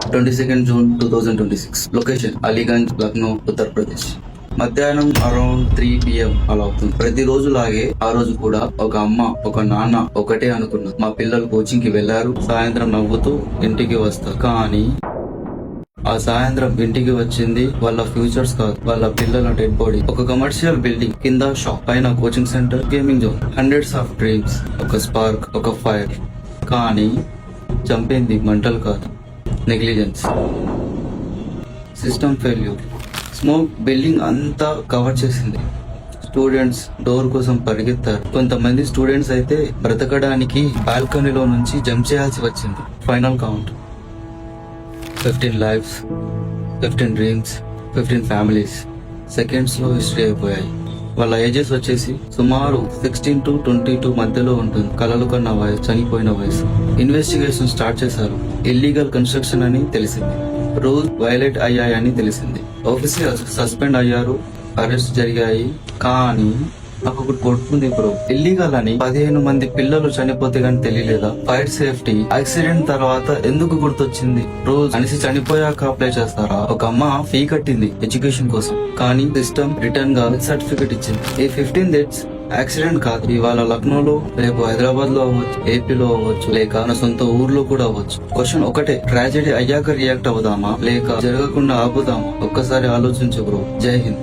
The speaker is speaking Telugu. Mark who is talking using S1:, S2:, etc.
S1: 22nd June 2026. Location Aliganj, Lucknow, Uttar Pradesh. మధ్యాహ్నం అరౌండ్ 3 PM అలా అవుతుంది. ప్రతిరోజు లాగే ఆ రోజు కూడా ఒక అమ్మ ఒక నాన్న ఒకటే అనుకున్నారు, మా పిల్లలు కోచింగ్ కి వెళ్లారు, సాయంత్రం నవ్వుతూ ఇంటికి వస్తారు. కానీ ఆ సాయంత్రం ఇంటికి వచ్చింది వాళ్ళ ఫ్యూచర్స్ కాదు, వాళ్ళ పిల్లల డెడ్ బాడీ. ఒక కమర్షియల్ బిల్డింగ్ కింద షాప్, పైన coaching centre, gaming zone, hundreds of dreams, ఒక స్పార్క్, ఒక ఫైర్. కానీ చంపింది మంటలు కాదు, negligence, system failure. Smoke building అంతా కవర్ చేసింది. స్టూడెంట్స్ డోర్ కోసం పరిగెత్తారు. కొంతమంది స్టూడెంట్స్ అయితే బ్రతకడానికి బాల్కనీలో నుంచి జంప్ చేయాల్సి వచ్చింది. Final count 15 lives, 15 dreams, 15 families. Seconds లో హిస్టరీ అయిపోయాయి. వాళ్ళ ఏజెస్ వచ్చేసి సుమారు 16 to 22 మధ్యలో ఉంటుంది. కలలు కన్న వయసు, చనిపోయిన వయసు. ఇన్వెస్టిగేషన్ స్టార్ట్ చేశారు. ఇల్లీగల్ కన్స్ట్రక్షన్ అని తెలిసింది, రూల్స్ వైలేట్ అయ్యాయని తెలిసింది. ఆఫీసర్స్ సస్పెండ్ అయ్యారు, అరెస్ట్ జరిగాయి. కానీ నాకు ఒకటి కొడుతుంది బ్రో, ఇల్లీగల్ అని 15 మంది పిల్లలు చనిపోతే గానీ తెలియలేదా? ఫైర్ సేఫ్టీ యాక్సిడెంట్ తర్వాత ఎందుకు గుర్తొచ్చింది? రోజు అనిసి చనిపోయాక అప్లై చేస్తారా? ఒక అమ్మ ఫీ కట్టింది ఎడ్యుకేషన్ కోసం, కానీ సిస్టమ్ రిటర్న్ గా సర్టిఫికెట్ ఇచ్చింది. ఈ 15 డెత్స్ యాక్సిడెంట్ కాదు. ఇవాళ లక్నోలో, రేపు హైదరాబాద్ లో అవ్వచ్చు, ఏపీలో అవ్వచ్చు, లేక మన సొంత ఊర్లో కూడా అవ్వచ్చు. క్వశ్చన్ ఒకటే, ట్రాజెడీ అయ్యాక రియాక్ట్ అవుదామా లేక జరగకుండా ఆపుదామా? ఒక్కసారి ఆలోచించు బ్రో. జై హింద్.